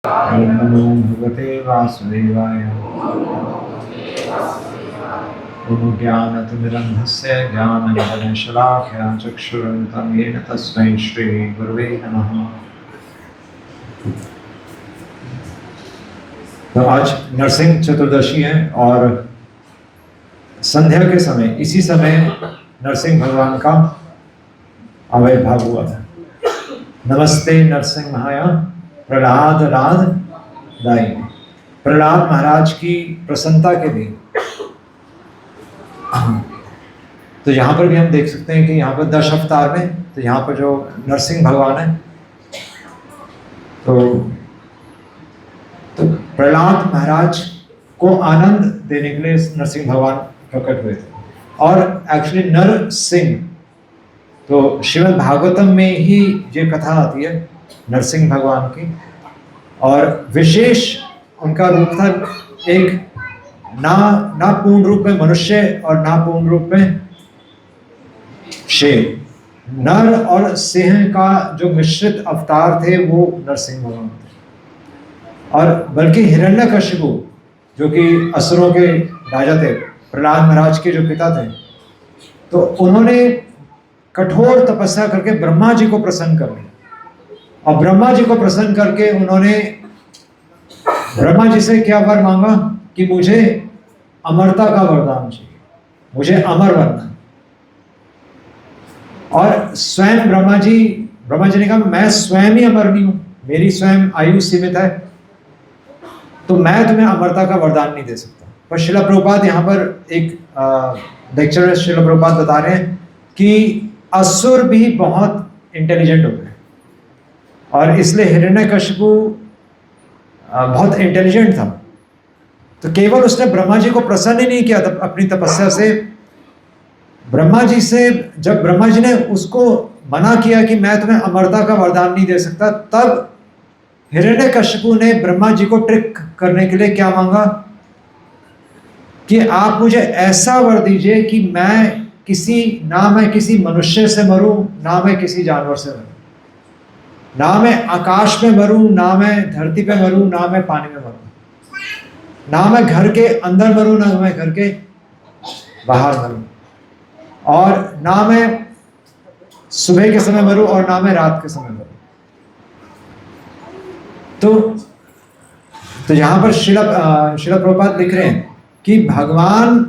ओम नमो भगवते वासुदेवाय। ओम ज्ञानतिमिरन्धस्य ज्ञानञ्जनशलाकया चक्षुरुन्मिलितं येन तस्मै श्रीगुरवे नमः। तो आज नरसिंह चतुर्दशी है और संध्या के समय इसी समय नरसिंह भगवान का आविर्भाव हुआ था। नमस्ते नरसिंह महाय प्रहलाद राध दाई। प्रहलाद महाराज की प्रसन्नता के लिए तो यहाँ पर भी हम देख सकते हैं कि यहाँ पर 10 अवतार में तो यहाँ पर जो नरसिंह भगवान है तो प्रहलाद महाराज को आनंद देने के लिए नरसिंह भगवान प्रकट हुए थे। और एक्चुअली नरसिंह तो श्रीमद् भागवतम में ही ये कथा आती है नरसिंह भगवान की, और विशेष उनका रूप था एक ना पूर्ण रूप में मनुष्य और ना पूर्ण रूप में शेर। नर और सिंह का जो मिश्रित अवतार थे वो नरसिंह भगवान थे। और बल्कि हिरण्यकशिपु जो कि असुरों के राजा थे, प्रहलाद महाराज के जो पिता थे, तो उन्होंने कठोर तपस्या करके ब्रह्मा जी को प्रसन्न कर लिया। और ब्रह्मा जी को प्रसन्न करके उन्होंने ब्रह्मा जी से क्या वर मांगा कि मुझे अमरता का वरदान चाहिए, मुझे अमर बनना। और स्वयं ब्रह्मा जी ने कहा मैं स्वयं ही अमर नहीं हूं, मेरी स्वयं आयु सीमित है, तो मैं तुम्हें अमरता का वरदान नहीं दे सकता। पर श्रील प्रभुपाद यहाँ पर एक लेक्चर में श्रील प्रभुपाद बता रहे हैं कि असुर भी बहुत इंटेलिजेंट होते हैं और इसलिए हिरण्यकशिपु बहुत इंटेलिजेंट था। तो केवल उसने ब्रह्मा जी को प्रसन्न ही नहीं किया था अपनी तपस्या से। ब्रह्मा जी से जब ब्रह्मा जी ने उसको मना किया कि मैं तुम्हें अमरता का वरदान नहीं दे सकता, तब हिरण्यकशिपु ने ब्रह्मा जी को ट्रिक करने के लिए क्या मांगा कि आप मुझे ऐसा वर दीजिए कि मैं किसी मनुष्य से मरूं, ना मैं किसी जानवर से मरूं, ना मैं आकाश में मरूं, ना मैं धरती पे मरूं, ना मैं पानी में मरूं, ना मैं घर के अंदर मरूं, ना मैं घर के बाहर मरूं, और ना मैं सुबह के समय मरूं और ना मैं रात के समय मरूं। तो यहां पर श्रील प्रभुपाद लिख रहे हैं कि भगवान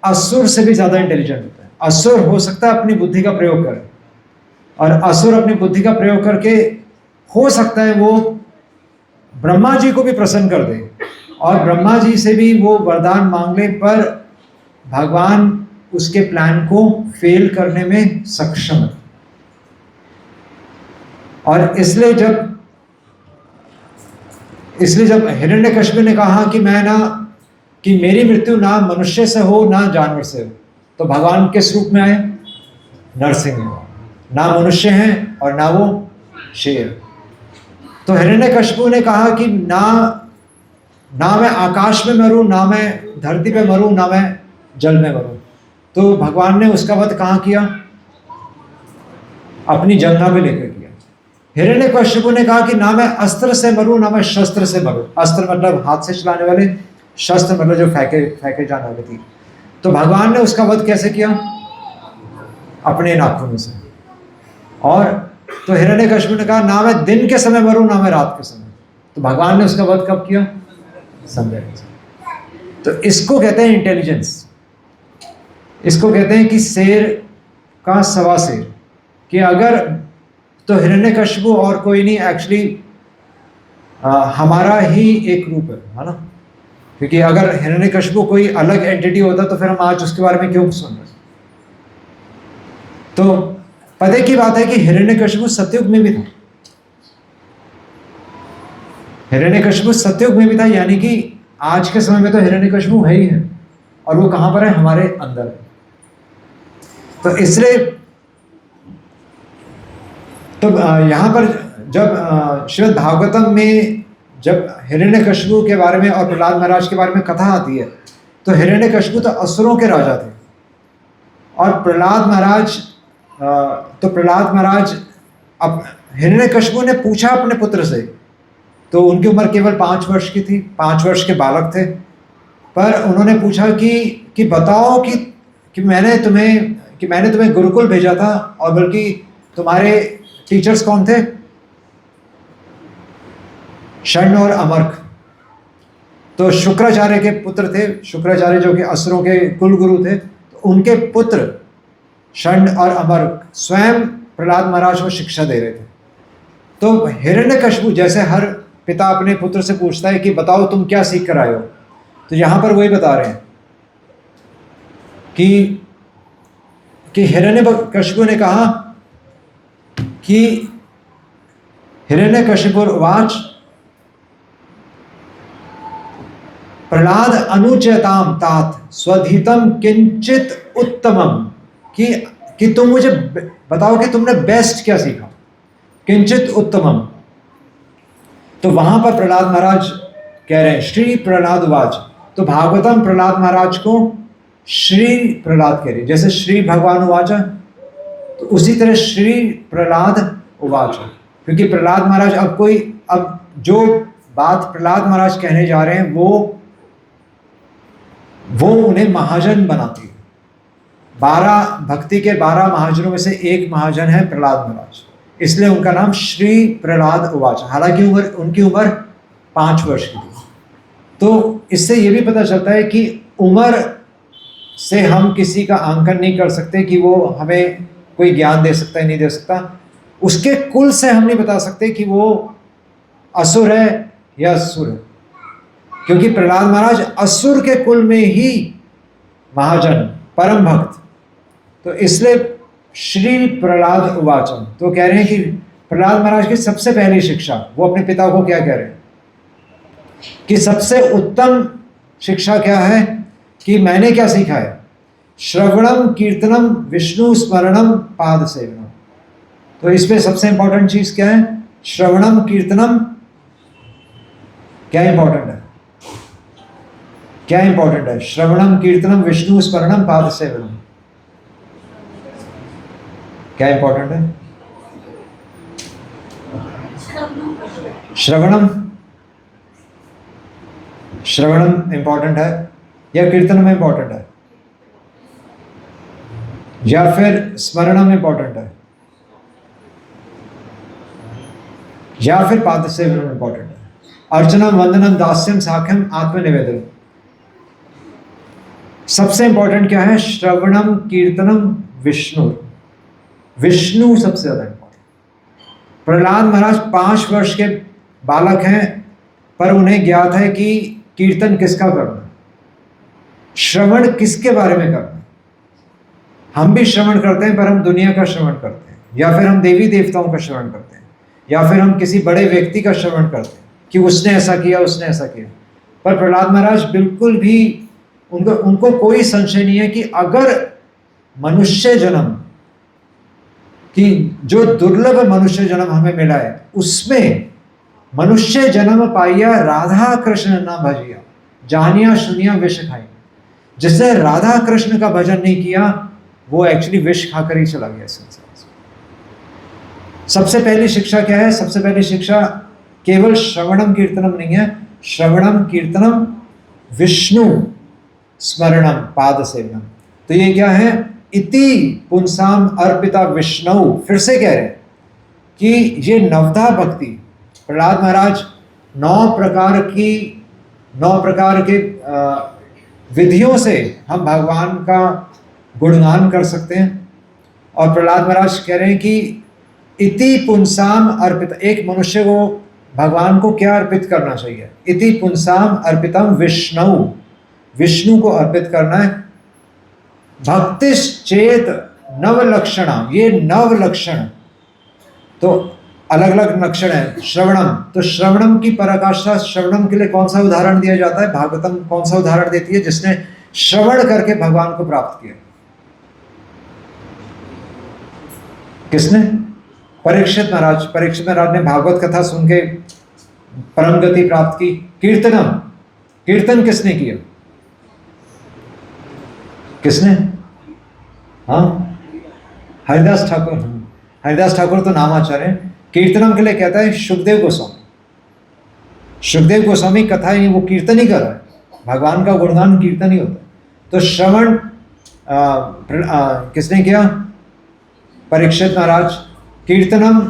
असुर से भी ज्यादा इंटेलिजेंट होता है। असुर हो सकता है अपनी बुद्धि का प्रयोग करे, और असुर अपनी बुद्धि का प्रयोग करके हो सकता है वो ब्रह्मा जी को भी प्रसन्न कर दे, और ब्रह्मा जी से भी वो वरदान मांगने पर भगवान उसके प्लान को फेल करने में सक्षम है। और इसलिए जब हिरण्यकशिपु ने कहा कि मेरी मृत्यु ना मनुष्य से हो ना जानवर से हो, तो भगवान किस रूप में आए? नरसिंह। ना मनुष्य हैं और ना वो शेर। तो हिरण्यकशिपु ने कहा कि ना मैं आकाश में मरूं, ना मैं धरती पे मरूं, ना मैं जल में मरूं। तो भगवान ने उसका वध कहाँ किया? अपनी जंघा पे लेकर किया। हिरण्यकशिपु ने कहा कि ना मैं अस्त्र से मरूं, ना मैं शस्त्र से मरूं। अस्त्र मतलब हाथ से चलाने वाले, शस्त्र मतलब जो फेंके जाने वाले थी। तो भगवान ने उसका वध कैसे किया? अपने नाखूनों से। और तो हिरण्यकशिपु ने कहा ना मैं दिन के समय मरूं, ना मैं रात के समय। तो भगवान ने उसका वध कब किया? संध्या के समय। तो इसको कहते हैं इंटेलिजेंस। इसको कहते हैं कि शेर का सवा शेर। कि अगर तो हिरण्यकशिपु और कोई नहीं, एक्चुअली हमारा ही एक रूप है ना। क्योंकि अगर हिरण्यकशिपु कोई अलग एंटिटी होता तो फिर हम आज उसके बारे में क्यों सुन रहे? तो पते की बात है कि हिरण्यकशिपु सतयुग में भी था। हिरण्यकशिपु सतयुग में भी था, यानी कि आज के समय में तो हिरण्यकशिपु है ही है, और वो कहां पर है? हमारे अंदर है। तो इसलिए तो यहां पर जब श्रीमद् भागवतम में जब हिरण्यकशिपु के बारे में और प्रहलाद महाराज के बारे में कथा आती है, तो हिरण्यकशिपु तो असुरों के राजा थे, और प्रहलाद महाराज अब हिरण्यकशिपु ने पूछा अपने पुत्र से तो उनकी उम्र केवल 5 वर्ष की थी, 5 वर्ष के बालक थे। पर उन्होंने पूछा कि बताओ कि मैंने तुम्हें गुरुकुल भेजा था, और बल्कि तुम्हारे टीचर्स कौन थे? शर्ण और अमर्क। तो शुक्राचार्य के पुत्र थे, शुक्राचार्य जो कि असुरों के कुल गुरु थे। तो उनके पुत्र शर्ण और अमर्क स्वयं प्रहलाद महाराज को शिक्षा दे रहे थे। तो हिरण्यकशिपु, जैसे हर पिता अपने पुत्र से पूछता है कि बताओ तुम क्या सीख कर आए हो, तो यहां पर वही बता रहे हैं कि हिरण्यकशिपु ने कहा कि हिरण्यकशिपुर्वाच प्रहलाद अनुचयताम तात स्वधीतम किंचित उत्तमम, कि तुम मुझे बताओ कि तुमने बेस्ट क्या सीखा, किंचित उत्तमम। तो वहां पर प्रहलाद महाराज कह रहे हैं श्री प्रहलाद उवाच। तो भागवतम प्रहलाद महाराज को श्री प्रहलाद कह रही, जैसे श्री भगवान उवाच, तो उसी तरह श्री प्रहलाद उवाच। क्योंकि प्रहलाद महाराज अब जो बात प्रहलाद महाराज कहने जा रहे हैं वो उन्हें महाजन बनाती है। 12 भक्ति के 12 महाजनों में से एक महाजन है प्रहलाद महाराज, इसलिए उनका नाम श्री प्रहलाद उवाच। हालांकि उनकी उम्र 5 वर्ष की थी। तो इससे ये भी पता चलता है कि उम्र से हम किसी का आंकन नहीं कर सकते कि वो हमें कोई ज्ञान दे सकता है नहीं दे सकता। उसके कुल से हम नहीं बता सकते कि वो असुर है या असुर है, क्योंकि प्रहलाद महाराज असुर के कुल में ही महाजन परम भक्त। तो इसलिए श्री प्रहलाद उवाचन। तो कह रहे हैं कि प्रहलाद महाराज की सबसे पहली शिक्षा, वो अपने पिता को क्या कह रहे हैं कि सबसे उत्तम शिक्षा क्या है, कि मैंने क्या सीखा है, श्रवणम कीर्तनम विष्णु स्मरणम पाद सेवनम। तो इसमें सबसे इंपॉर्टेंट चीज क्या है? श्रवणम कीर्तनम। क्या इंपॉर्टेंट है? क्या इंपॉर्टेंट है? श्रवणम कीर्तनम विष्णु स्मरणम पाद सेवनम। क्या इंपॉर्टेंट है? श्रवणम इंपॉर्टेंट है या कीर्तनम इंपॉर्टेंट है या फिर स्मरणम इंपॉर्टेंट है या फिर पाद सेवनम इंपॉर्टेंट है? अर्चनम वंदनम दास्यम साख्यम आत्मनिवेदनम। सबसे इंपॉर्टेंट क्या है? श्रवणम कीर्तनम विष्णु। विष्णु सबसे ज्यादा इंपॉर्टेंट। प्रहलाद महाराज 5 वर्ष के बालक हैं, पर उन्हें ज्ञात है कि कीर्तन किसका करना, श्रवण किसके बारे में करना। हम भी श्रवण करते हैं, पर हम दुनिया का श्रवण करते हैं, या फिर हम देवी देवताओं का श्रवण करते हैं, या फिर हम किसी बड़े व्यक्ति का श्रवण करते हैं कि उसने ऐसा किया, उसने ऐसा किया। पर प्रहलाद महाराज बिल्कुल भी उनको कोई संशय नहीं है कि अगर मनुष्य जन्म कि जो दुर्लभ मनुष्य जन्म हमें मिला है, उसमें मनुष्य जन्म पाइया राधा कृष्ण ना भजिया, जानिया सुनिया विष खाई। जिसने राधा कृष्ण का भजन नहीं किया वो एक्चुअली विष खाकर ही चला गया संसार से। सबसे पहली शिक्षा क्या है? सबसे पहली शिक्षा केवल श्रवणम कीर्तनम नहीं है, श्रवणम कीर्तनम विष्णु स्मरणम पाद सेवनम। तो ये क्या है? इति पुंसाम अर्पिता विष्णु। फिर से कह रहे हैं कि ये नवधा भक्ति, प्रहलाद महाराज 9 प्रकार के विधियों से हम भगवान का गुणगान कर सकते हैं। और प्रहलाद महाराज कह रहे हैं कि इति पुंसाम अर्पित, एक मनुष्य को भगवान को क्या अर्पित करना चाहिए? इति पुंसाम अर्पितम विष्णु, विष्णु को अर्पित करना है। भक्तिश्चेत नवलक्षणा, ये नवलक्षण तो अलग अलग लक्षण है। श्रवणम, तो श्रवणम की पराकाष्ठा, श्रवणम के लिए कौन सा उदाहरण दिया जाता है? भागवतम कौन सा उदाहरण देती है? जिसने श्रवण करके भगवान को प्राप्त किया। किसने? परीक्षित महाराज। परीक्षित महाराज ने भागवत कथा सुन के परम गति प्राप्त की। कीर्तनम, कीर्तन किसने किया? किसने? हाँ, हरिदास ठाकुर। हरिदास ठाकुर तो नामाचार्य। कीर्तनम के लिए कहता है सुखदेव गोस्वामी। सुखदेव गोस्वामी कथा ही वो कीर्तन ही कर रहा है, भगवान का गुणगान कीर्तन ही होता है। तो श्रवण किसने किया? परीक्षित महाराज। कीर्तनम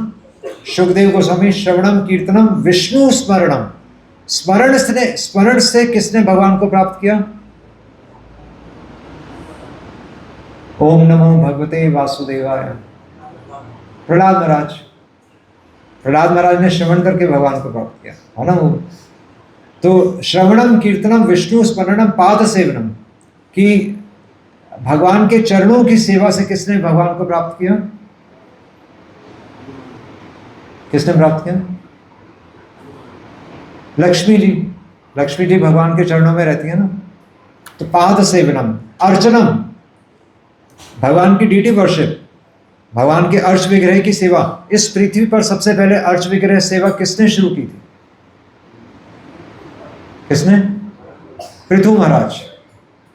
सुखदेव गोस्वामी, श्रवणम कीर्तनम विष्णु स्मरणम। स्मरण से किसने भगवान को प्राप्त किया? ओम नमो भगवते वासुदेवाय। प्रहलाद महाराज। प्रहलाद महाराज ने श्रवण करके भगवान को प्राप्त किया, है ना वो। तो श्रवणम कीर्तनम विष्णु स्मरणम पाद सेवनम, कि भगवान के चरणों की सेवा से किसने भगवान को प्राप्त किया? किसने प्राप्त किया? लक्ष्मी जी। लक्ष्मी जी भगवान के चरणों में रहती है ना। तो पाद सेवनम, अर्चनम, भगवान की डीटी वर्शिप, भगवान के अर्च विग्रह की सेवा। इस पृथ्वी पर सबसे पहले अर्च विग्रह सेवा किसने शुरू की थी? किसने? पृथु महाराज।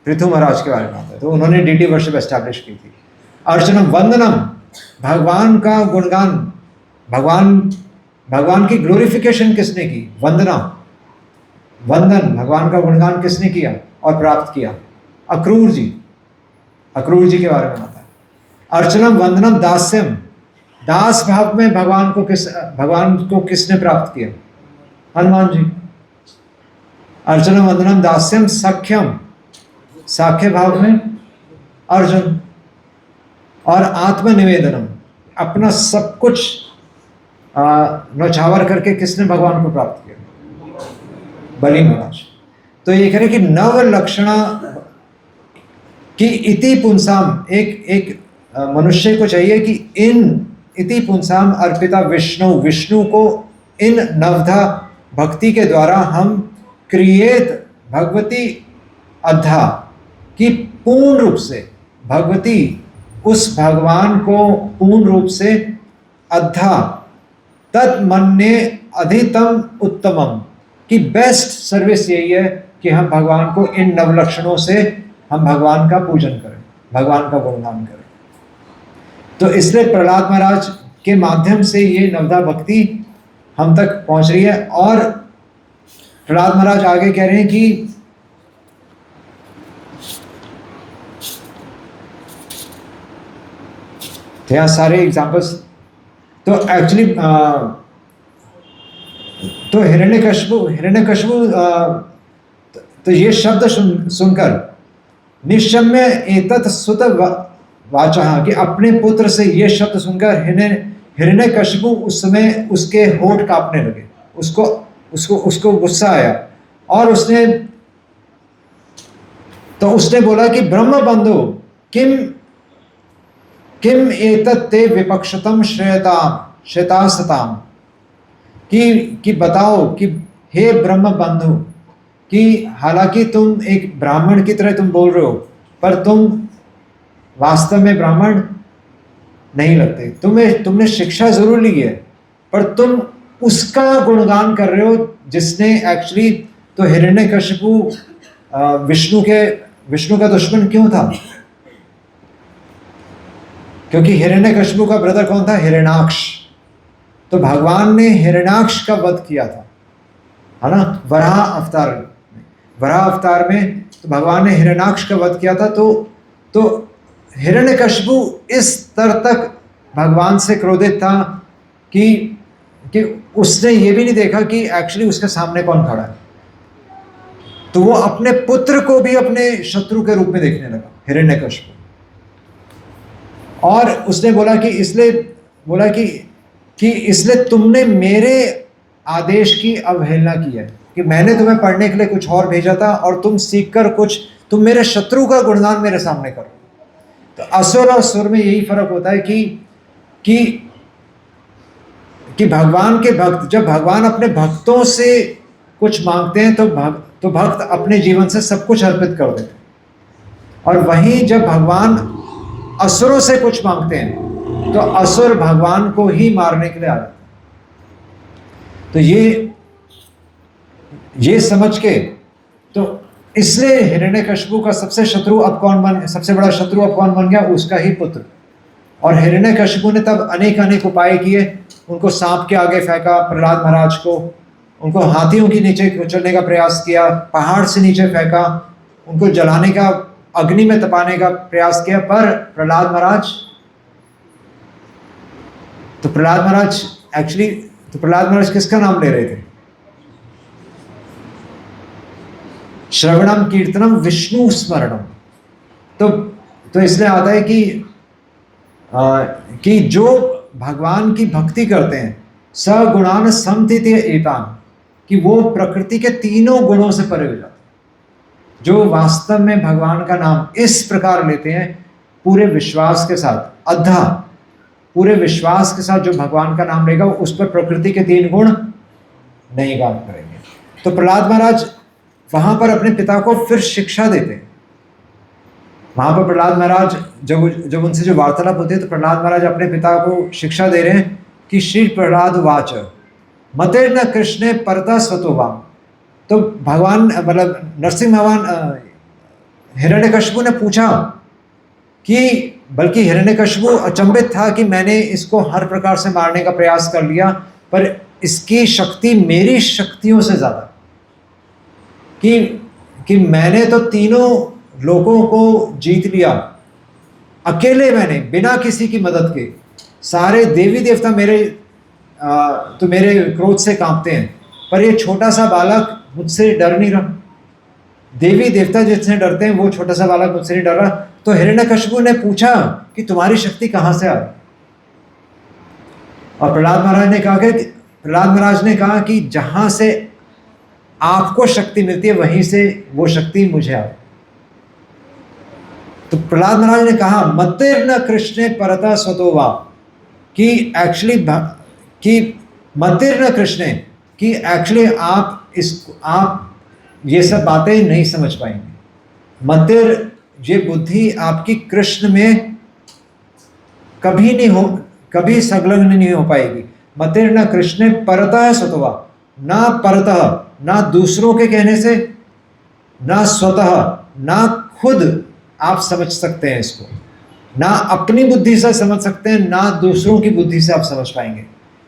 पृथु महाराज के बारे में आता है, तो उन्होंने डीटी वर्शिप एस्टैब्लिश की थी। अर्चनम, वंदनम, भगवान का गुणगान, भगवान की ग्लोरिफिकेशन किसने की? वंदना, वंदन, भगवान का गुणगान किसने किया और प्राप्त किया? अक्रूर जी। अक्रूर जी के बारे में आता है। अर्चनम वंदनम दास्यम, दास भाव में भगवान को किसने प्राप्त किया? हनुमान जी। अर्चनम वंदनम दास्यम सख्यम, साख्य भाव में अर्जुन। और आत्मनिवेदनम, अपना सब कुछ नौछावर करके किसने भगवान को प्राप्त किया? बलि महाराज। तो ये कह रहे कि नव लक्षणा कि इति पुंसाम, एक मनुष्य को चाहिए कि इन इति पुंसाम अर्पिता विष्णु, विष्णु को इन नवधा भक्ति के द्वारा हम क्रिएत भगवती अद्धा, कि पूर्ण रूप से भगवती, उस भगवान को पूर्ण रूप से अद्धा, तत्मन्ये अधितम उत्तमम, कि बेस्ट सर्विस यही है कि हम भगवान को इन नवलक्षणों से हम भगवान का पूजन करें, भगवान का गुणगान करें। तो इसलिए प्रहलाद महाराज के माध्यम से ये नवधा भक्ति हम तक पहुंच रही है। और प्रहलाद महाराज आगे कह रहे हैं कि यहाँ सारे एग्जाम्पल्स, तो एक्चुअली तो हिरण्यकश्यपु तो ये शब्द सुनकर निशम्य एतत् सुत वाचा, कि अपने पुत्र से ये शब्द सुनकर हिरण्यकश्यपु उस समय उसके होठ कांपने लगे, उसको गुस्सा आया। और उसने बोला कि ब्रह्म बंधु किम एतत् ते विपक्षतम श्रेतासताम, कि बताओ कि हे ब्रह्म बंधु, कि हालांकि तुम एक ब्राह्मण की तरह तुम बोल रहे हो, पर तुम वास्तव में ब्राह्मण नहीं लगते। तुमने शिक्षा जरूर ली है, पर तुम उसका गुणगान कर रहे हो जिसने एक्चुअली, तो हिरण्यकश्यपु विष्णु का दुश्मन क्यों था? क्योंकि हिरण्यकश्यपु का ब्रदर कौन था? हिरण्याक्ष। तो भगवान ने हिरण्याक्ष का वध किया था, है ना, वराह अवतार में तो भगवान ने हिरण्याक्ष का वध किया था। तो हिरण्यकश्यपु इस स्तर तक भगवान से क्रोधित था कि उसने ये भी नहीं देखा कि एक्चुअली उसके सामने कौन खड़ा है। तो वो अपने पुत्र को भी अपने शत्रु के रूप में देखने लगा, हिरण्यकश्यपु। और उसने बोला कि इसलिए तुमने मेरे आदेश की अवहेलना की है, कि मैंने तुम्हें पढ़ने के लिए कुछ और भेजा था और तुम सीखकर तुम मेरे शत्रु का गुणगान मेरे सामने करो। तो असुर और सुर में यही फर्क होता है कि भगवान के भक्त, जब भगवान अपने भक्तों से कुछ मांगते हैं तो भक्त अपने जीवन से सब कुछ अर्पित कर देते हैं। और वहीं जब भगवान असुरों से कुछ मांगते हैं तो असुर भगवान को ही मारने के लिए आ जाते हैं। तो ये समझ के, तो इसलिए हिरण्यकश्यपु का सबसे बड़ा शत्रु अब कौन बन गया? उसका ही पुत्र। और हिरण्यकश्यपु ने तब अनेक उपाय किए, उनको सांप के आगे फेंका, प्रहलाद महाराज को उनको हाथियों के नीचे कुचलने का प्रयास किया, पहाड़ से नीचे फेंका, उनको जलाने का, अग्नि में तपाने का प्रयास किया। पर प्रहलाद महाराज किसका नाम ले रहे थे? श्रवणम कीर्तनम विष्णु स्मरणम। तो इसलिए आता है कि जो भगवान की भक्ति करते हैं, सगुणान समतीते एतान, कि वो प्रकृति के तीनों गुणों से परे हो जाते हैं। जो वास्तव में भगवान का नाम इस प्रकार लेते हैं, पूरे विश्वास के साथ, अद्धा पूरे विश्वास के साथ जो भगवान का नाम लेगा, उस पर प्रकृति के तीन गुण नहीं काम करेंगे। तो प्रहलाद महाराज वहां पर अपने पिता को फिर शिक्षा देते हैं। वहां पर प्रहलाद महाराज जब उनसे जो वार्तालाप होती है, तो प्रहलाद महाराज अपने पिता को शिक्षा दे रहे हैं कि श्री प्रहलाद वाच मतेर्न कृष्णे परता स्वतोवाम। तो भगवान मतलब नरसिंह भगवान हिरण्यकशिपु ने पूछा कि, बल्कि हिरण्यकशिपु अचंभित था कि मैंने इसको हर प्रकार से मारने का प्रयास कर लिया, पर इसकी शक्ति मेरी शक्तियों से ज्यादा, कि मैंने तो तीनों लोगों को जीत लिया अकेले, मैंने बिना किसी की मदद के। सारे देवी देवता मेरे क्रोध से कांपते हैं, पर ये छोटा सा बालक मुझसे डर नहीं रहा। देवी देवता जिससे डरते हैं, वो छोटा सा बालक मुझसे नहीं डर रहा। तो हिरण्यकशिपु ने पूछा कि तुम्हारी शक्ति कहां से आ रही? और प्रहलाद महाराज ने कहा कि जहां से आपको शक्ति मिलती है, वहीं से वो शक्ति मुझे आ। तो प्रहलाद महाराज ने कहा मतिर्न कृष्णे परता स्वतोवा, कि मतिर्न कृष्णे, कि एक्चुअली आप ये सब बातें नहीं समझ पाएंगे। मतिर, ये बुद्धि आपकी कृष्ण में कभी संलग्न नहीं हो पाएगी। मतिर्न कृष्णे परतः स्वतः, ना परतः, ना दूसरों के कहने से, ना स्वतः, ना खुद आप समझ सकते हैं इसको, ना अपनी बुद्धि से समझ सकते हैं, ना दूसरों की बुद्धि से आप समझ पाएंगे।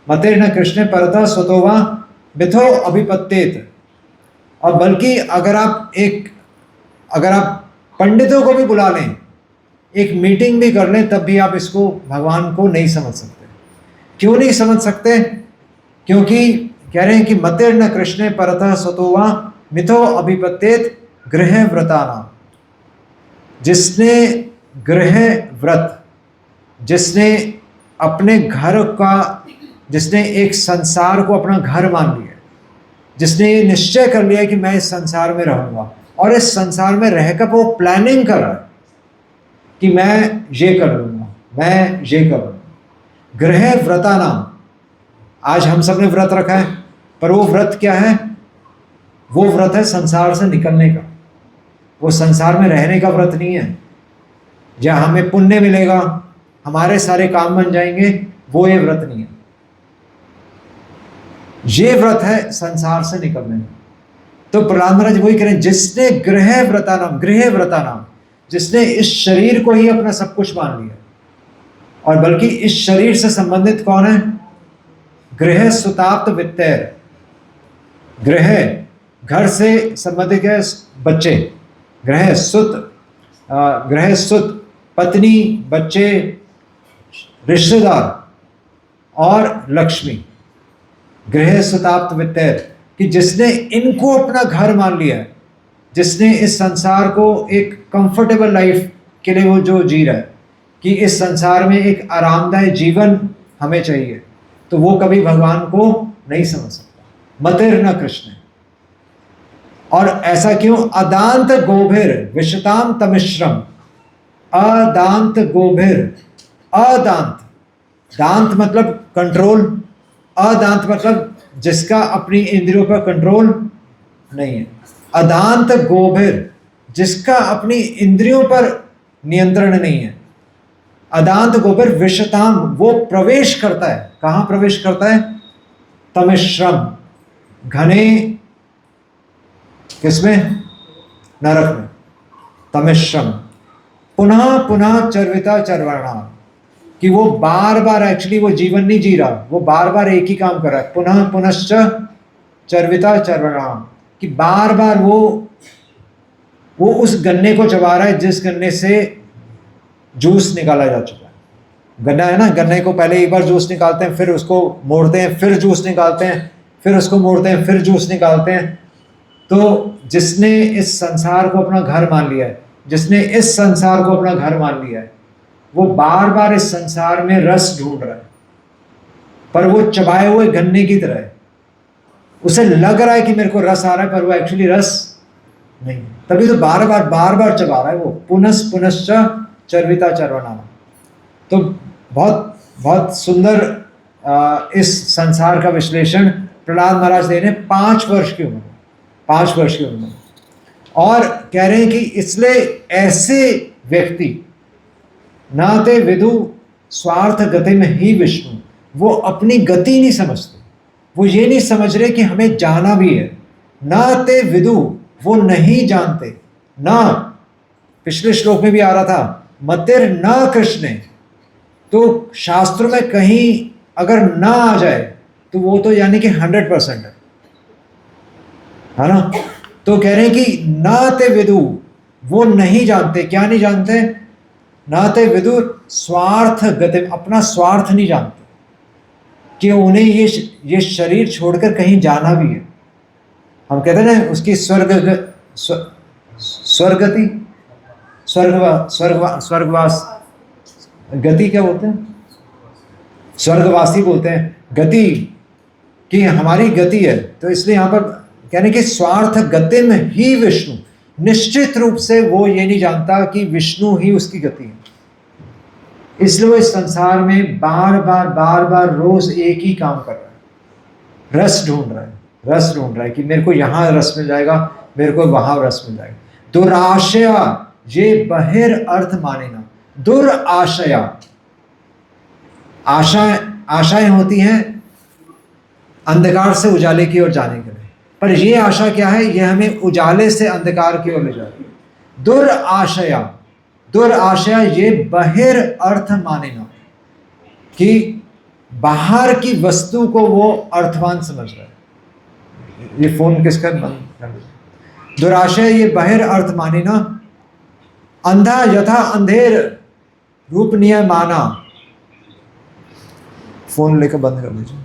मतिर्न कृष्णे परतः स्वतोवा मिथो अभिपत्तेत। और बल्कि अगर आप पंडितों को भी बुला लें, एक मीटिंग भी कर लें, तब भी आप इसको, भगवान को नहीं समझ सकते। क्यों नहीं समझ सकते? क्योंकि कह रहे हैं कि मतिर्न कृष्णे परतः स्वतोवा मिथो अभिपत्तेत गृह व्रतानाम। जिसने गृह व्रत, जिसने अपने घर का, जिसने एक संसार को अपना घर मान लिया, जिसने ये निश्चय कर लिया कि मैं इस संसार में रहूंगा, और इस संसार में रहकर वो प्लानिंग कर रहा है कि मैं ये कर लूंगा, मैं ये कर लूंगा। गृह व्रता नाम, आज हम सब ने व्रत रखा है, पर वो व्रत क्या है? वो व्रत है संसार से निकलने का, वो संसार में रहने का व्रत नहीं है। जहाँ हमें पुण्य मिलेगा, हमारे सारे काम बन जाएंगे, वो ये व्रत नहीं है। ये व्रत है संसार से निकलने में। तो प्रहलाद महाराज वही करें, जिसने गृह व्रता नाम, जिसने इस शरीर को ही अपना सब कुछ मान लिया, और बल्कि इस शरीर से संबंधित कौन है? गृह सुताप्त वित्तर। गृह, घर से संबंधित है बच्चे, गृह सुत, पत्नी, बच्चे, रिश्तेदार और लक्ष्मी। गृह सुताप्त वित्तर, कि जिसने इनको अपना घर मान लिया है, जिसने इस संसार को एक कंफर्टेबल लाइफ के लिए वो जो जी रहा है, कि इस संसार में एक आरामदायक जीवन हमें चाहिए, तो वो कभी भगवान को नहीं समझ सकता। मतिर्न कृष्ण। और ऐसा क्यों? अदांत गोभिर विशताम तमिश्रम। अदांत गोभिर, अदांत, दांत मतलब कंट्रोल, अदांत मतलब जिसका अपनी इंद्रियों पर कंट्रोल नहीं है। अदांत गोभिर, जिसका अपनी इंद्रियों पर नियंत्रण नहीं है। अदांत गोभिर विशताम, वो प्रवेश करता है। कहां प्रवेश करता है? तमिश्रम, घने, किसमें? नरक में। तमिश्रम। पुनः पुनः चर्विता चर्वणा, कि वो बार बार, एक्चुअली वो जीवन नहीं जी रहा, वो बार बार एक ही काम कर रहा है। पुनः पुनश्च चर्विता चर्वणाम, कि बार बार वो उस गन्ने को चबा रहा है जिस गन्ने से जूस निकाला जा चुका है। गन्ना है ना, गन्ने को पहले एक बार जूस निकालते हैं, फिर उसको मोड़ते हैं, फिर जूस निकालते हैं, फिर उसको मोड़ते हैं, फिर जूस निकालते हैं। तो जिसने इस संसार को अपना घर मान लिया है, जिसने इस संसार को अपना घर मान लिया है, वो बार बार इस संसार में रस ढूंढ रहा है, पर वो चबाए हुए गन्ने की तरह है। उसे लग रहा है कि मेरे को रस आ रहा है, पर वो एक्चुअली रस नहीं, तभी तो बार बार चबा रहा है वो। पुनश्च पुनश्च चर्विता चर्वणाम। तो बहुत बहुत सुंदर इस संसार का विश्लेषण प्रहलाद महाराज दे रहे हैं 5 वर्ष की उम्र में, 5 वर्ष की उम्र में। और कह रहे हैं कि इसलिए ऐसे व्यक्ति नाते विदु स्वार्थ गति में ही विष्णु, वो अपनी गति नहीं समझते, वो ये नहीं समझ रहे कि हमें जाना भी है। नाते विदु, वो नहीं जानते ना। पिछले श्लोक में भी आ रहा था मतिर न कृष्ण, तो शास्त्रों में कहीं अगर ना आ जाए तो वो तो यानी कि 100% है ना। तो कह रहे हैं कि नाते विदु, वो नहीं जानते। क्या नहीं जानते? नाते विदु स्वार्थ गति, अपना स्वार्थ नहीं जानते कि उन्हें ये शरीर छोड़कर कहीं जाना भी है। हम कहते हैं ना उसकी स्वर्गति, स्वर्गवास, गति क्या बोलते हैं? स्वर्गवासी बोलते हैं। गति कि हमारी गति है, तो इसलिए यहाँ पर कहने कि स्वार्थ गति में ही विष्णु, निश्चित रूप से वो ये नहीं जानता कि विष्णु ही उसकी गति है। इसलिए वो इस संसार में बार बार रोज एक ही काम कर रहा है, रस ढूंढ रहा है, रस ढूंढ रहा है कि मेरे को यहाँ रस मिल जाएगा, मेरे को वहां रस मिल जाएगा। दुराशया ये बहिर अर्थ माने ना। दुराशया, आशाएं होती हैं अंधकार से उजाले की ओर जाने के लिए, पर ये आशा क्या है? ये हमें उजाले से अंधकार की ओर ले जाती है। दुराशया, दुराशया ये बहिर अर्थ माने ना, कि बाहर की वस्तु को वो अर्थवान समझ रहा है। ये फोन किसका बंद कर? दुराशय ये बहिर अर्थ माने ना। अंधा यथा अंधेर रूप निय माना। फोन लेकर बंद कर दीजिए।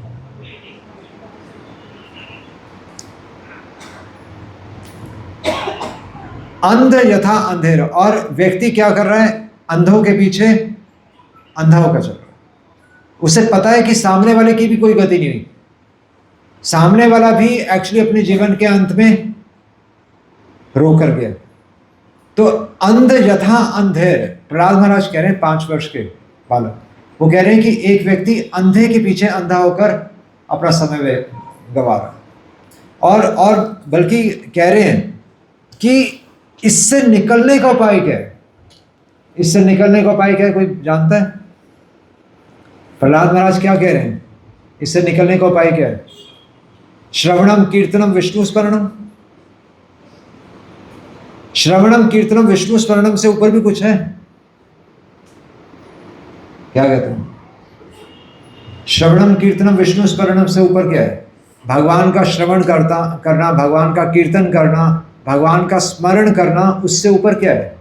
अंध यथा अंधेर, और व्यक्ति क्या कर रहा है? अंधों के पीछे अंधा होकर चल रहा है। उसे पता है कि सामने वाले की भी कोई गति नहीं हुई, सामने वाला भी एक्चुअली अपने जीवन के अंत में रो कर गया। तो अंध यथा अंधेर, प्रहलाद महाराज कह रहे हैं 5 वर्ष के बालक, वो कह रहे हैं कि एक व्यक्ति अंधे के पीछे अंधा होकर अपना समय गवा रहा है। और बल्कि कह रहे हैं कि इससे निकलने का उपाय क्या है? इससे निकलने का उपाय क्या है? कोई जानता है? प्रहलाद महाराज क्या कह रहे हैं? इससे निकलने का उपाय क्या है? श्रवणम कीर्तनम विष्णु स्मरणम। श्रवणम कीर्तनम विष्णु स्मरणम से ऊपर भी कुछ है? क्या कहते हैं? श्रवणम कीर्तनम विष्णु स्मरणम से ऊपर क्या है? भगवान का श्रवण करना, भगवान का कीर्तन करना, भगवान का स्मरण करना, उससे ऊपर क्या है?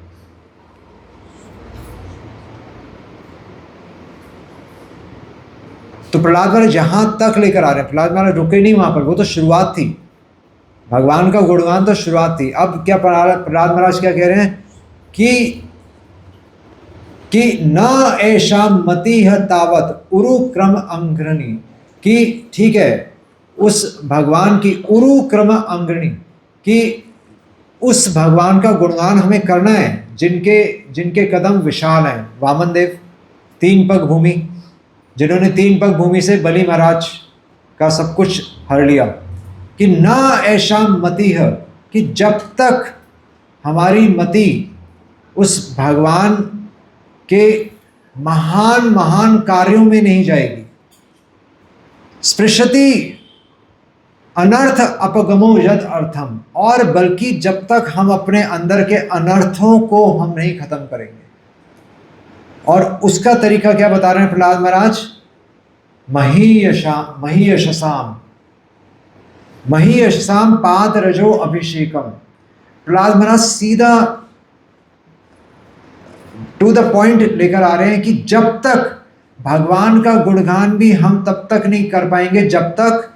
तो प्रहलाद महाराज जहां तक लेकर आ रहे हैं, प्रहलाद महाराज रुके नहीं वहां पर, वो तो शुरुआत थी, भगवान का गुणगान तो शुरुआत थी। अब क्या प्रहलाद महाराज क्या कह रहे हैं कि न ऐशा मति है तावत उरु क्रम अंग्रणी, कि ठीक है उस भगवान की उरु क्रम अंग्रणी, कि उस भगवान का गुणगान हमें करना है जिनके कदम विशाल हैं। वामन देव 3 पग भूमि, जिन्होंने 3 पग भूमि से बलि महाराज का सब कुछ हर लिया। कि ना ऐशा मति है, कि जब तक हमारी मति उस भगवान के महान महान कार्यों में नहीं जाएगी, स्पृशति अनर्थ अपगमो यद अर्थम, और बल्कि जब तक हम अपने अंदर के अनर्थों को हम नहीं खत्म करेंगे। और उसका तरीका क्या बता रहे हैं प्रहलाद महाराज? महीयशाम, मही यशसाम पाद रजो अभिषेकम। प्रहलाद महाराज सीधा टू द पॉइंट लेकर आ रहे हैं कि जब तक भगवान का गुणगान भी हम तब तक नहीं कर पाएंगे जब तक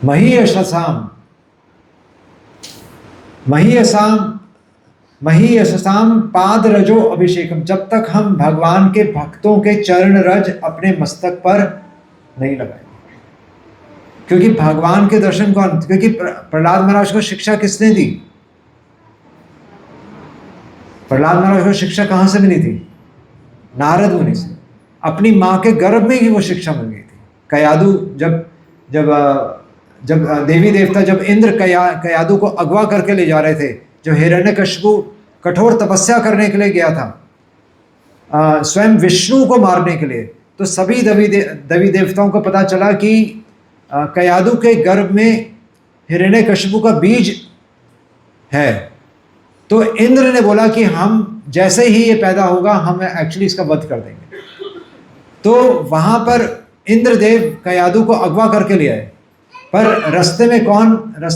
मही यशसाम पाद रजो अभिषेकम, जब तक हम भगवान के भक्तों के चरण रज अपने मस्तक पर नहीं लगाएंगे। क्योंकि भगवान के दर्शन कौन, क्योंकि प्रहलाद महाराज को शिक्षा किसने दी? प्रहलाद महाराज को शिक्षा कहां से मिली थी? नारद मुनि से। अपनी मां के गर्भ में ही वो शिक्षा मिल गई थी। कयादु जब देवी देवता, जब इंद्र कयादु को अगवा करके ले जा रहे थे, जो हिरण्यकशिपु कठोर तपस्या करने के लिए गया था स्वयं विष्णु को मारने के लिए, तो सभी देवी देवताओं को पता चला कि कयादु के गर्भ में हिरण्यकशिपु का बीज है। तो इंद्र ने बोला कि हम जैसे ही ये पैदा होगा हम एक्चुअली इसका वध कर देंगे। तो वहां पर इंद्रदेव कयादु को अगवा करके ले आए, पर रास्ते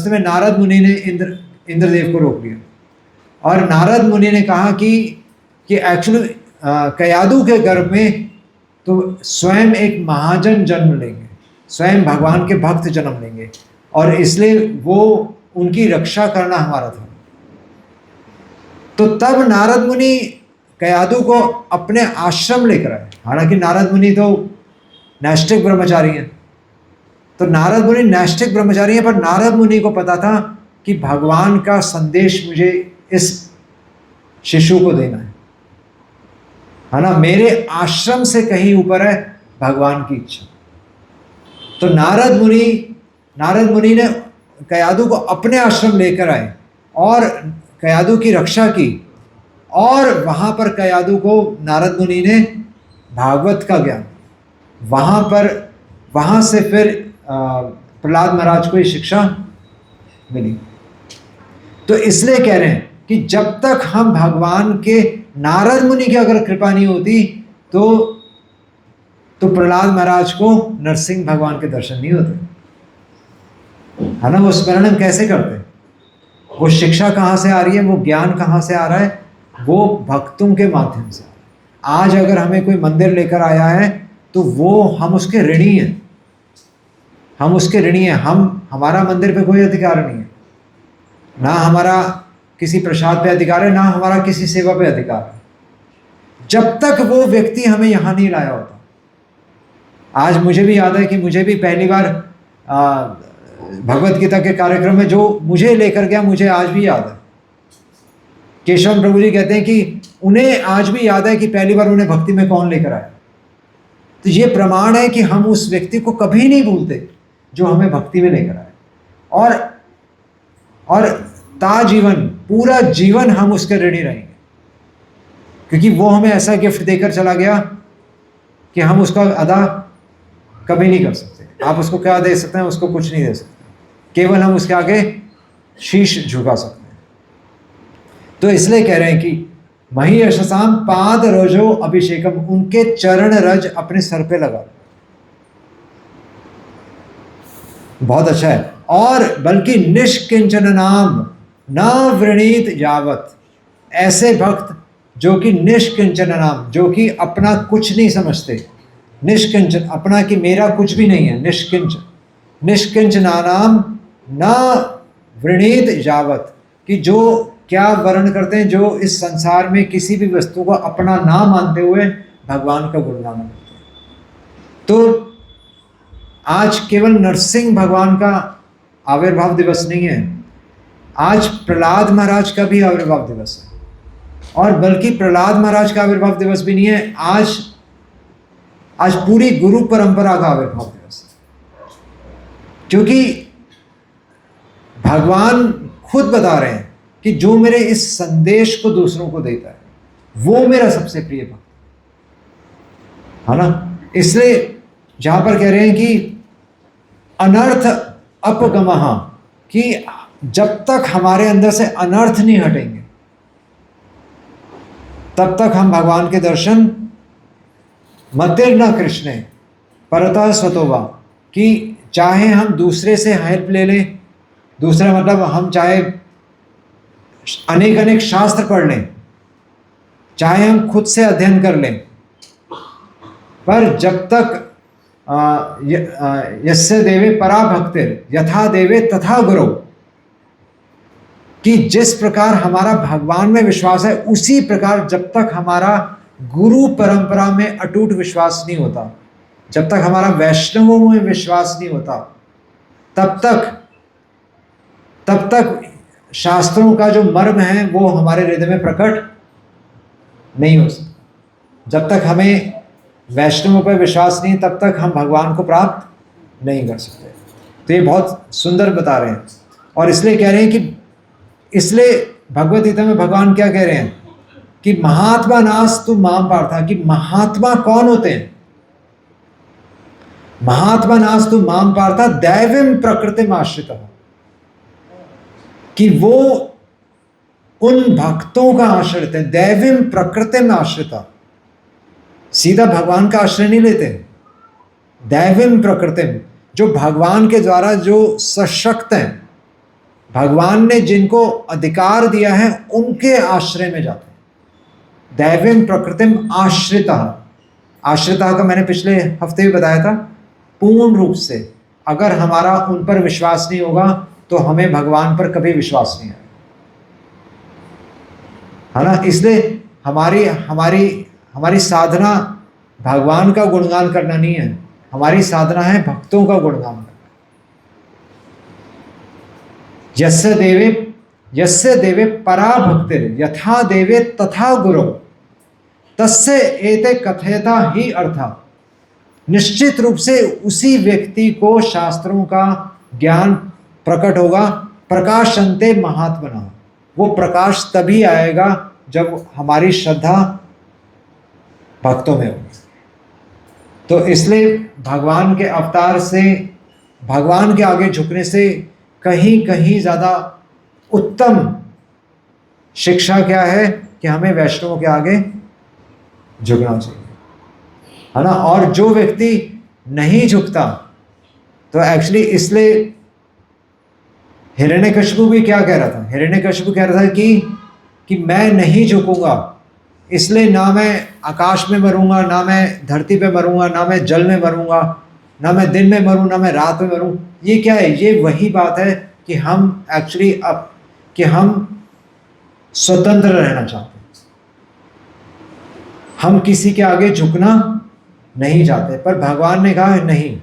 में नारद मुनि ने इंद्रदेव को रोक लिया। और नारद मुनि ने कहा कि एक्चुअली कयादु के गर्भ में तो स्वयं एक महाजन जन्म लेंगे, स्वयं भगवान के भक्त जन्म लेंगे, और इसलिए वो उनकी रक्षा करना हमारा था। तो तब नारद मुनि कयादु को अपने आश्रम लेकर आए। हालांकि नारद मुनि तो नैष्ठिक ब्रह्मचारी हैं, तो नारद मुनि नैष्ठिक ब्रह्मचारी हैं, पर नारद मुनि को पता था कि भगवान का संदेश मुझे इस शिशु को देना है ना, मेरे आश्रम से कहीं ऊपर है भगवान की इच्छा। तो नारद मुनि ने कयादु को अपने आश्रम लेकर आए और कयादु की रक्षा की, और वहाँ पर कयादु को नारद मुनि ने भागवत का ज्ञान, वहाँ से फिर प्रहलाद महाराज को ये शिक्षा मिली। तो इसलिए कह रहे हैं कि जब तक हम भगवान के, नारद मुनि की अगर कृपा नहीं होती तो प्रहलाद महाराज को नरसिंह भगवान के दर्शन नहीं होते, है ना। वो स्मरण कैसे करते? वो शिक्षा कहाँ से आ रही है, वो ज्ञान कहाँ से आ रहा है? वो भक्तों के माध्यम से आ रहा है। आज अगर हमें कोई मंदिर लेकर आया है तो वो हम उसके ऋणी हैं, हमारा मंदिर पे कोई अधिकार नहीं है, ना हमारा किसी प्रसाद पे अधिकार है, ना हमारा किसी सेवा पे अधिकार है, जब तक वो व्यक्ति हमें यहाँ नहीं लाया होता। आज मुझे भी याद है कि मुझे भी पहली बार भगवत गीता के कार्यक्रम में जो मुझे लेकर गया, मुझे आज भी याद है। केशव प्रभु जी कहते हैं कि उन्हें आज भी याद है कि पहली बार उन्हें भक्ति में कौन लेकर आया। तो ये प्रमाण है कि हम उस व्यक्ति को कभी नहीं भूलते जो हमें भक्ति में लेकर आए, और ताजीवन, पूरा जीवन हम उसके ऋणी रहेंगे, क्योंकि वो हमें ऐसा गिफ्ट देकर चला गया कि हम उसका अदा कभी नहीं कर सकते। आप उसको क्या दे सकते हैं? उसको कुछ नहीं दे सकते, केवल हम उसके आगे शीश झुका सकते हैं। तो इसलिए कह रहे हैं कि मही यशसाम पाद रजो अभिषेकम, उनके चरण रज अपने सर पे लगा। बहुत अच्छा है। और बल्कि निष्किंचन नाम न वृणीत यावत, ऐसे भक्त जो कि निष्किंचन नाम, जो कि अपना कुछ नहीं समझते, निष्किंचन, अपना कि मेरा कुछ भी नहीं है, निष्किंचनानाम न वृणीत यावत, कि जो क्या वर्ण करते हैं, जो इस संसार में किसी भी वस्तु को अपना ना मानते हुए भगवान का गुणगान करते हैं। तो आज केवल नरसिंह भगवान का आविर्भाव दिवस नहीं है, आज प्रहलाद महाराज का भी आविर्भाव दिवस है, और बल्कि प्रहलाद महाराज का आविर्भाव दिवस भी नहीं है, आज पूरी गुरु परंपरा का आविर्भाव दिवस है। क्योंकि भगवान खुद बता रहे हैं कि जो मेरे इस संदेश को दूसरों को देता है वो मेरा सबसे प्रिय भक्त है ना। इसलिए जहां पर कह रहे हैं कि अनर्थ अपगमः, कि जब तक हमारे अंदर से अनर्थ नहीं हटेंगे तब तक हम भगवान के दर्शन मतिर्न कृष्णे, परतः स्वतोवा, कि चाहे हम दूसरे से हेल्प ले लें, दूसरा मतलब हम चाहे अनेक अनेक शास्त्र पढ़ लें, चाहे हम खुद से अध्ययन कर लें, पर जब तक यस्य देवे परा भक्तिर यथा देवे तथा गुरु, कि जिस प्रकार हमारा भगवान में विश्वास है उसी प्रकार जब तक हमारा गुरु परंपरा में अटूट विश्वास नहीं होता, जब तक हमारा वैष्णवों में विश्वास नहीं होता, तब तक शास्त्रों का जो मर्म है वो हमारे हृदय में प्रकट नहीं हो सकता। जब तक हमें वैष्णवों पर विश्वास नहीं, तब तक हम भगवान को प्राप्त नहीं कर सकते। तो ये बहुत सुंदर बता रहे हैं, और इसलिए कह रहे हैं कि इसलिए भगवद गीता में भगवान क्या कह रहे हैं कि महात्मा नास तु माम पार्था, कि महात्मा कौन होते हैं? महात्मा नास तु माम पार्था दैवम प्रकृतिम आश्रितः, कि वो उन भक्तों का आश्रित है, दैवम प्रकृतिम आश्रितः, सीधा भगवान का आश्रय नहीं लेते, दैवम प्रकृतिम, जो भगवान के द्वारा जो सशक्त हैं, भगवान ने जिनको अधिकार दिया है उनके आश्रय में जाते हैं। दैवम प्रकृतिम आश्रितः, आश्रितः का मैंने पिछले हफ्ते भी बताया था, पूर्ण रूप से अगर हमारा उन पर विश्वास नहीं होगा तो हमें भगवान पर कभी विश्वास नहीं आएगा, है ना। इसलिए हमारी साधना भगवान का गुणगान करना नहीं है, हमारी साधना है भक्तों का गुणगान करना। यस्य देवे परा भक्तिर यथा देवे तथा गुरु तस्य एते कथयता ही अर्था, निश्चित रूप से उसी व्यक्ति को शास्त्रों का ज्ञान प्रकट होगा। प्रकाशन्ते महात्मना, वो प्रकाश तभी आएगा जब हमारी श्रद्धा भक्तों में होगी। तो इसलिए भगवान के अवतार से, भगवान के आगे झुकने से कहीं कहीं ज़्यादा उत्तम शिक्षा क्या है कि हमें वैष्णवों के आगे झुकना चाहिए, है ना। और जो व्यक्ति नहीं झुकता, तो एक्चुअली इसलिए हिरण्यकशिपु भी क्या कह रहा था? हिरण्यकशिपु कह रहा था कि मैं नहीं झुकूंगा, इसलिए ना मैं आकाश में मरूंगा, ना मैं धरती पे मरूंगा, ना मैं जल में मरूंगा, ना मैं दिन में मरूं, ना मैं रात में मरूं। ये क्या है? ये वही बात है कि हम एक्चुअली कि हम स्वतंत्र रहना चाहते हैं, हम किसी के आगे झुकना नहीं चाहते। पर भगवान ने कहा नहीं,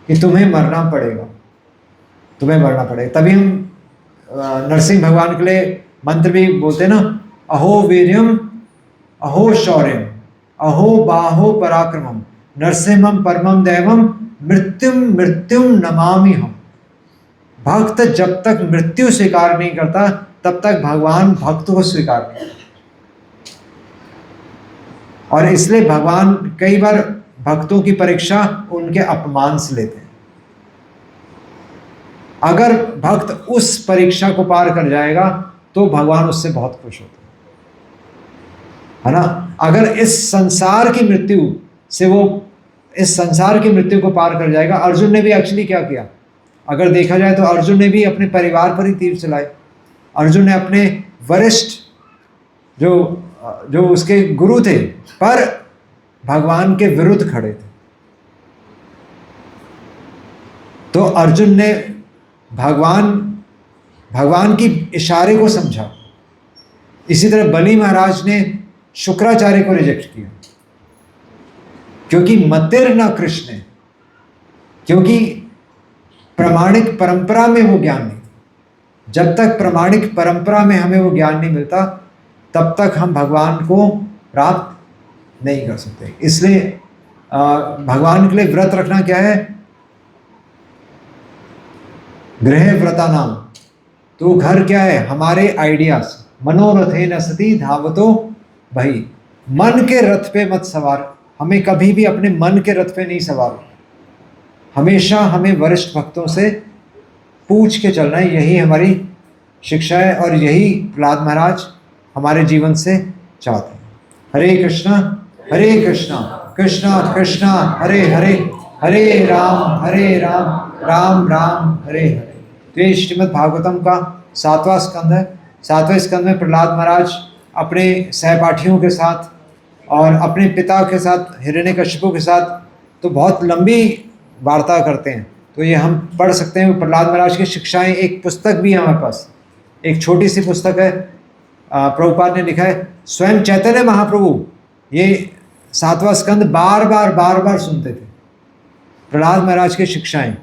कि तुम्हें मरना पड़ेगा, तुम्हें मरना पड़ेगा। तभी हम नरसिंह भगवान के लिए मंत्र भी बोलते ना, अहो वीर्यम अहो शौर्यम अहो बाहो पराक्रमम नरसिंहम परमम दैवम मृत्युम मृत्युम नमामि हम। भक्त जब तक मृत्यु स्वीकार नहीं करता, तब तक भगवान भक्त को स्वीकार नहीं करता। और इसलिए भगवान कई बार भक्तों की परीक्षा उनके अपमान से लेते हैं। अगर भक्त उस परीक्षा को पार कर जाएगा तो भगवान उससे बहुत खुश होते हैं, है ना। अगर इस संसार की मृत्यु से वो इस संसार की मृत्यु को पार कर जाएगा। अर्जुन ने भी एक्चुअली क्या किया, अगर देखा जाए तो अर्जुन ने भी अपने परिवार पर ही तीर चलाए। अर्जुन ने अपने वरिष्ठ जो उसके गुरु थे, पर भगवान के विरुद्ध खड़े थे, तो अर्जुन ने भगवान की इशारे को समझा। इसी तरह बलि महाराज ने शुक्राचार्य को रिजेक्ट किया, क्योंकि मतिर न कृष्ण, क्योंकि प्रामाणिक परंपरा में वो ज्ञान नहीं। जब तक प्रामाणिक परंपरा में हमें वो ज्ञान नहीं मिलता, तब तक हम भगवान को प्राप्त नहीं कर सकते। इसलिए भगवान के लिए व्रत रखना क्या है? गृह व्रता नाम। तो घर क्या है? हमारे आइडियाज। मनोरथे न सती धावतो भाई, मन के रथ पे मत सवार। हमें कभी भी अपने मन के रथ पे नहीं सवार, हमेशा हमें वरिष्ठ भक्तों से पूछ के चलना है। यही हमारी शिक्षा है और यही प्रहलाद महाराज हमारे जीवन से चाहते हैं। हरे कृष्णा कृष्ण कृष्ण हरे हरे, हरे राम राम राम हरे हरे। तो ये श्रीमद् भागवतम का 7वां स्कंद है। 7वें स्कंद में प्रहलाद महाराज अपने सहपाठियों के साथ और अपने पिता के साथ हिरण्यकशिपु के साथ तो बहुत लंबी वार्ता करते हैं। तो ये हम पढ़ सकते हैं। प्रहलाद महाराज की शिक्षाएं, एक पुस्तक भी है हमारे पास, एक छोटी सी पुस्तक है, प्रभुपाद ने लिखा है। स्वयं चैतन्य महाप्रभु ये 7वां स्कंद बार बार सुनते थे। प्रहलाद महाराज की शिक्षाएं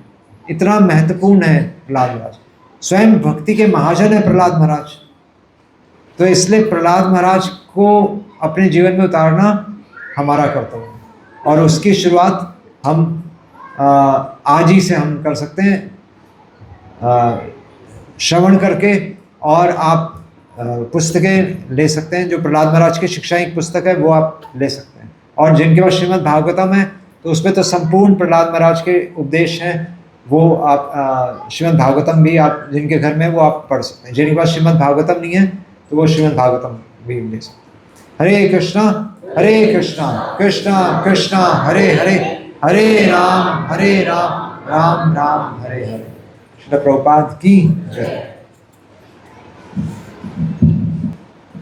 इतना महत्वपूर्ण है। प्रहलाद महाराज स्वयं भक्ति के महाजन है प्रहलाद महाराज। तो इसलिए प्रहलाद महाराज को अपने जीवन में उतारना हमारा कर्तव्य है और उसकी शुरुआत हम आज ही से हम कर सकते हैं, श्रवण करके। और आप पुस्तकें ले सकते हैं, जो प्रहलाद महाराज की शिक्षाएं एक पुस्तक है वो आप ले सकते हैं। और जिनके पास श्रीमद् भागवतम है तो उसमें तो संपूर्ण प्रहलाद महाराज के उपदेश हैं, वो आप श्रीमद् भागवतम भी आप जिनके घर में वो आप पढ़ सकते हैं। जिनके पास श्रीमद् भागवतम नहीं है तो वो श्रीमद् भागवतम भी ले सकते हैं। हरे कृष्णा कृष्णा कृष्णा हरे हरे, हरे राम राम राम हरे हरे। श्री प्रभुपाद की जय।